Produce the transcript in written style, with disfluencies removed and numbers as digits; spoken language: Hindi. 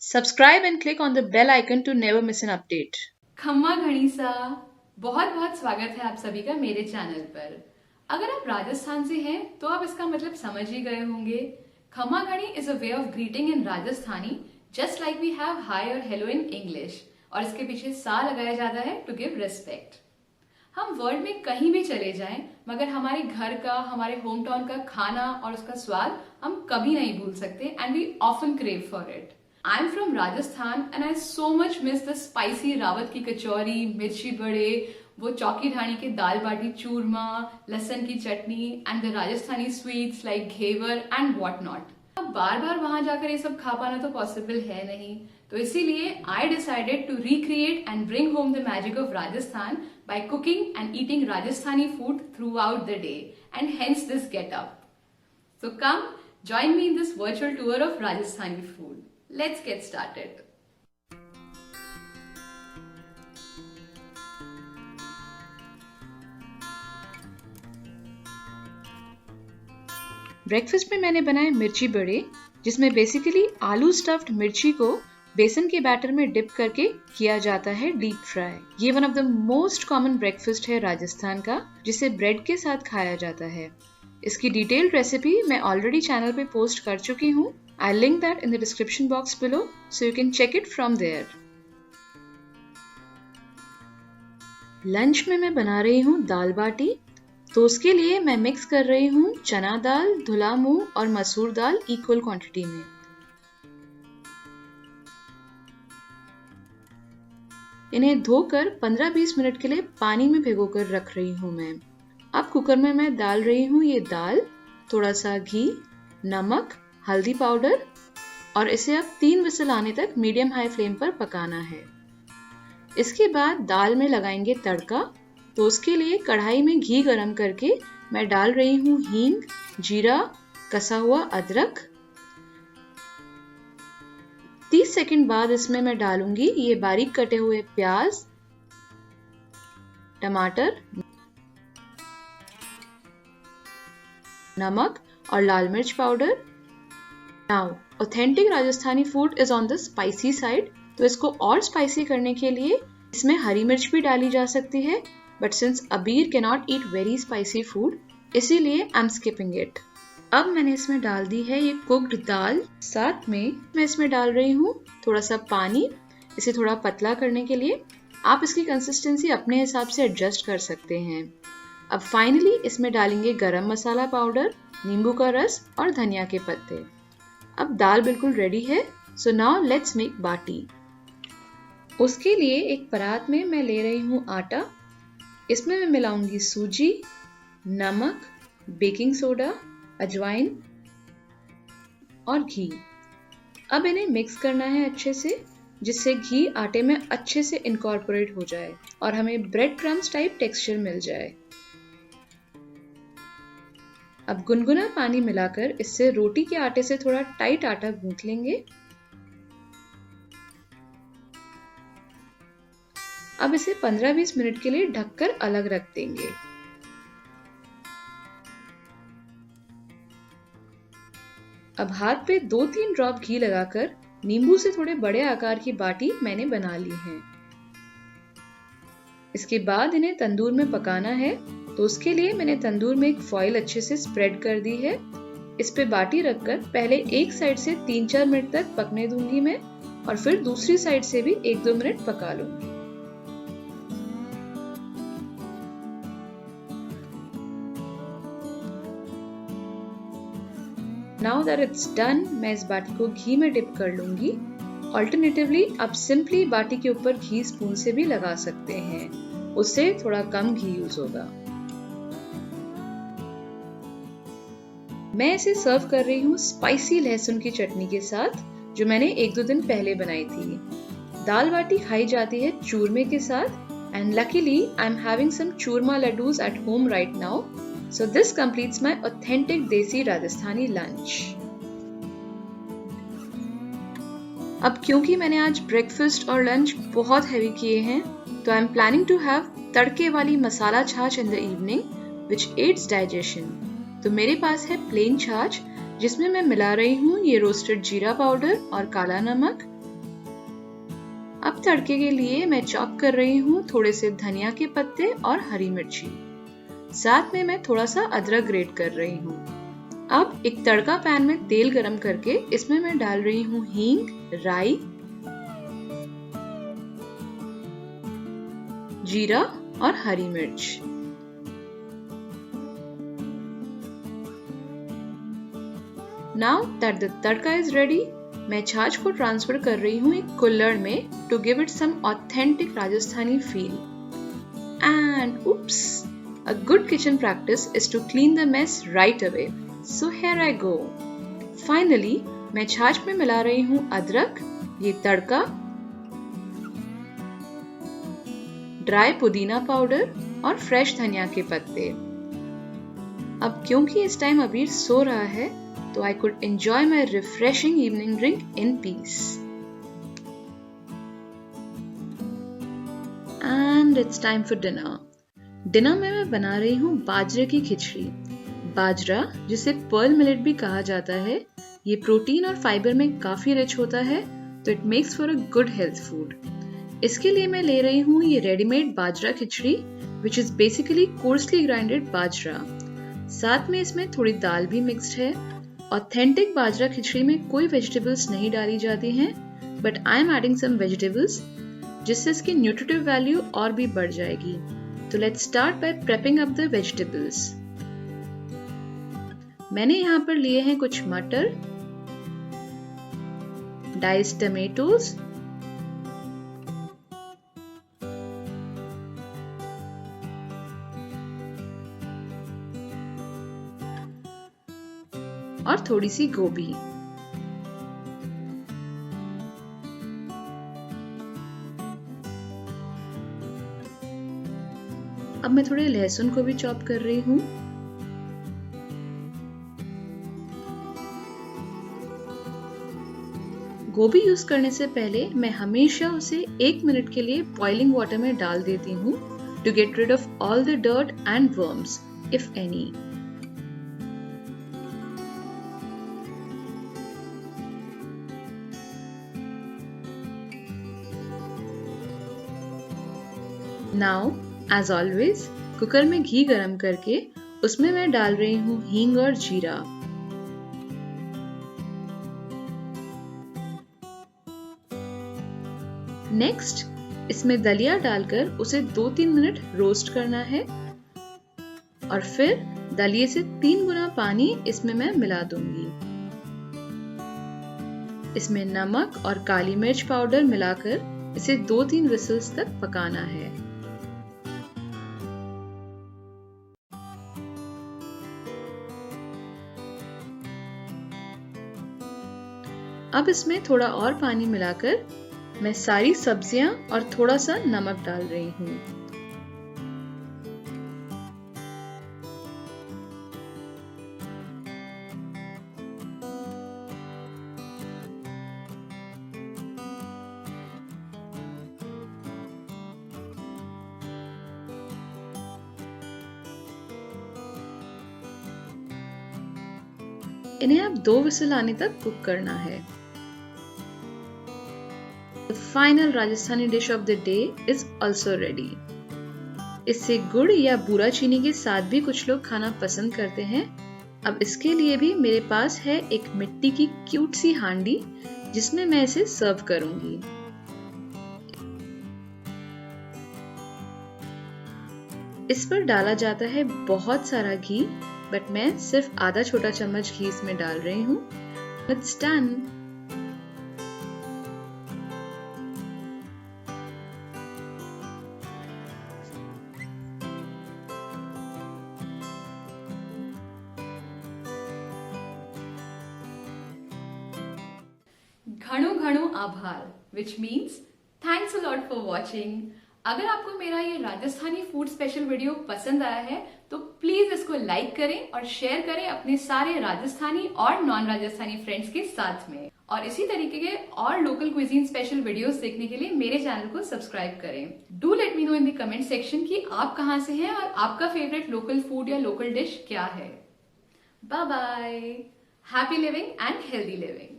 Subscribe and click on the bell icon to never miss an update. खम्मा घड़ीसा, बहुत बहुत स्वागत है आप सभी का मेरे चैनल पर। अगर आप राजस्थान से हैं तो आप इसका मतलब समझ ही गए होंगे। खम्मा घड़ी is a way of greeting in Rajasthani, just like we have hi और हेलो इन इंग्लिश, और इसके पीछे सा लगाया जाता है टू गिव रिस्पेक्ट। हम वर्ल्ड में कहीं भी चले जाएं, मगर हमारे घर का, हमारे होम टाउन का खाना और उसका स्वाद हम कभी नहीं भूल सकते, and we often crave for it. I'm from Rajasthan and I so much miss the spicy Rawat की कचौरी, मिर्ची बड़े, वो चौकी ढाणी के दाल बाटी चूरमा, लहसुन की चटनी and the Rajasthani sweets like ghevar and what not. अब बार बार वहां जाकर ये सब खा पाना तो पॉसिबल है नहीं, तो इसीलिए I decided to recreate and bring home the magic of Rajasthan by cooking and eating Rajasthani food throughout the day, and hence this get up. So come join me in this virtual tour of Rajasthani food. Let's get started. Breakfast में मैंने बनाए मिर्ची बड़े, जिसमें बेसिकली आलू स्टफ्ड मिर्ची को बेसन के बैटर में डिप करके किया जाता है डीप फ्राई। ये one of the most common breakfast है राजस्थान का, जिसे ब्रेड के साथ खाया जाता है। इसकी डिटेल्ड रेसिपी मैं ऑलरेडी चैनल पे पोस्ट कर चुकी हूँ। I'll link that in the description box below so you can check it from there. Lunch में मैं बना रही हूँ दाल बाटी, तो उसके लिए मैं मिक्स कर रही हूँ चना दाल, धुला मूंग और मसूर दाल इक्वल क्वांटिटी में। इन्हें धोकर 15-20 मिनट के लिए पानी में भिगोकर रख रही हूँ मैं। अब कुकर में मैं डाल रही हूँ ये दाल, थोड़ा सा घी, नमक, हल्दी पाउडर, और इसे अब 3 विसल आने तक मीडियम हाई फ्लेम पर पकाना है। इसके बाद दाल में लगाएंगे तड़का, तो उसके लिए कढ़ाई में घी गरम करके मैं डाल रही हूँ हींग, जीरा, कसा हुआ अदरक। 30 सेकंड बाद इसमें मैं डालूंगी ये बारीक कटे हुए प्याज, टमाटर, नमक और लाल मिर्च powder. Now, authentic Rajasthani food is on the spicy side, तो इसको और स्पाइसी करने के लिए इसमें हरी मिर्च भी डाली जा सकती है, बट सिंस अबीर cannot eat very spicy food, इसीलिए I'm skipping it. अब मैंने इसमें डाल दी है ये कुक्ड दाल, साथ में मैं इसमें डाल रही हूँ थोड़ा सा पानी, इसे थोड़ा पतला करने के लिए। आप इसकी कंसिस्टेंसी अपने हिसाब से एडजस्ट कर सकते हैं। अब फाइनली इसमें डालेंगे गरम मसाला पाउडर, नींबू का रस और धनिया के पत्ते। अब दाल बिल्कुल रेडी है, सो नाउ लेट्स मेक बाटी। उसके लिए एक परात में मैं ले रही हूँ आटा, इसमें मैं मिलाऊंगी सूजी, नमक, बेकिंग सोडा, अजवाइन और घी। अब इन्हें मिक्स करना है अच्छे से, जिससे घी आटे में अच्छे से इनकॉर्पोरेट हो जाए और हमें ब्रेड क्रम्स टाइप टेक्सचर मिल जाए। अब गुनगुना पानी मिलाकर इससे रोटी के आटे से थोड़ा टाइट आटा गूंथ लेंगे। अब इसे 15-20 मिनट के लिए ढककर अलग रख देंगे। अब हाथ पे 2-3 ड्रॉप घी लगाकर नींबू से थोड़े बड़े आकार की बाटी मैंने बना ली है। इसके बाद इन्हें तंदूर में पकाना है, तो उसके लिए मैंने तंदूर में एक फॉइल अच्छे से स्प्रेड कर दी है। इस पे बाटी रखकर पहले एक साइड से 3-4 मिनट तक पकने दूंगी मैं, और फिर दूसरी साइड से भी 1-2 मिनट पका लूंगी। नाउ दैट इट्स डन, मैं इस बाटी को घी में डिप कर लूंगी। ऑल्टरनेटिवली आप सिंपली बाटी के ऊपर घी स्पून से भी लगा सकते हैं, उससे थोड़ा कम घी यूज होगा। मैं इसे सर्व कर रही हूँ स्पाइसी लहसुन की चटनी के साथ, जो मैंने 1-2 दिन पहले बनाई थी। दाल बाटी खाई जाती है चूरमे के साथ, and luckily I am having some churma laddoos at home right now, so this completes my authentic desi Rajasthani lunch. अब क्योंकि मैंने आज ब्रेकफास्ट और लंच बहुत हैवी किए हैं, तो I am planning to have तड़के वाली masala chaas in the evening, which aids digestion. तो मेरे पास है प्लेन छाछ, जिसमें मैं मिला रही हूँ ये रोस्टेड जीरा पाउडर और काला नमक, अब तड़के के लिए मैं चॉप कर रही हूँ थोड़े से धनिया के पत्ते और हरी मिर्ची। साथ में मैं थोड़ा सा अदरक ग्रेट कर रही हूँ। अब एक तड़का पैन में तेल गरम करके इसमें मैं डाल रही हूँ हींग, राई, जीरा और हरी मिर्च। Now that the tadka is ready, मैं छाछ को ट्रांसफर कर रही हूँ एक कुल्हड़ में to give it some authentic Rajasthani feel. And oops, a good kitchen practice is to clean the mess right away. So here I go. Finally, मैं छाछ में मिला रही हूँ अदरक, ये तड़का, ड्राई पुदीना पाउडर और फ्रेश धनिया के पत्ते। अब क्योंकि इस टाइम अबीर सो रहा है, तो I could enjoy my refreshing evening drink in peace. And it's time for dinner. Dinner में मैं बना रही हूँ बाजरे की खिचड़ी। बाजरा, जिसे पर्ल मिलेट भी कहा जाता है, ये प्रोटीन और फाइबर में काफी रिच होता है, तो it makes for a good health food. इसके लिए मैं ले रही हूँ ये readymade bajra khichdi, which is basically coarsely grinded bajra. साथ में इसमें थोड़ी दाल भी मिक्स्ड है। ऑथेंटिक बाजरा खिचड़ी में कोई वेजिटेबल्स नहीं डाली जाती हैं, but I am adding some vegetables, जिससे इसकी न्यूट्रिटिव वैल्यू और भी बढ़ जाएगी। तो let's start by prepping up the vegetables. मैंने यहाँ पर लिए हैं कुछ मटर, डाइस्ड टमेटोज, और थोड़ी सी गोभी। अब मैं थोड़े लहसुन को भी चॉप कर रही हूँ। गोभी यूज करने से पहले मैं हमेशा उसे 1 मिनट के लिए बॉइलिंग वाटर में डाल देती हूँ to get rid of all the dirt and worms if any. Now as always cooker में घी गरम करके उसमें मैं डाल रही हूँ हींग और जीरा। नेक्स्ट इसमें दलिया डालकर उसे 2-3 मिनट रोस्ट करना है और फिर दलिये से 3 गुना पानी इसमें मैं मिला दूंगी। इसमें नमक और काली मिर्च पाउडर मिलाकर इसे 2-3 विसल्स तक पकाना है। अब इसमें थोड़ा और पानी मिलाकर मैं सारी सब्जियां और थोड़ा सा नमक डाल रही हूँ। इन्हें अब 2 विसल आने तक कुक करना है। The final Rajasthani dish of the day is also ready. इससे गुड़ या बूरा चीनी के साथ भी कुछ लोग खाना पसंद करते हैं। अब इसके लिए भी मेरे पास है एक मिट्टी की क्यूट सी हांडी, जिसमें मैं इसे सर्व करूंगी। इस पर डाला जाता है बहुत सारा घी, बट मैं सिर्फ आधा छोटा चम्मच घी इसमें डाल रही हूँ। It's done. घणो घणो आभार, which means thanks a lot for watching. अगर आपको मेरा ये राजस्थानी फूड स्पेशल वीडियो पसंद आया है तो प्लीज इसको लाइक करें और शेयर करें अपने सारे राजस्थानी और नॉन राजस्थानी फ्रेंड्स के साथ में। और इसी तरीके के और लोकल क्विजीन स्पेशल वीडियोस देखने के लिए मेरे चैनल को सब्सक्राइब करें। Do let me know in the comment section कि आप कहाँ से हैं और आपका फेवरेट लोकल फूड या लोकल डिश क्या है। Bye bye, happy living and healthy living.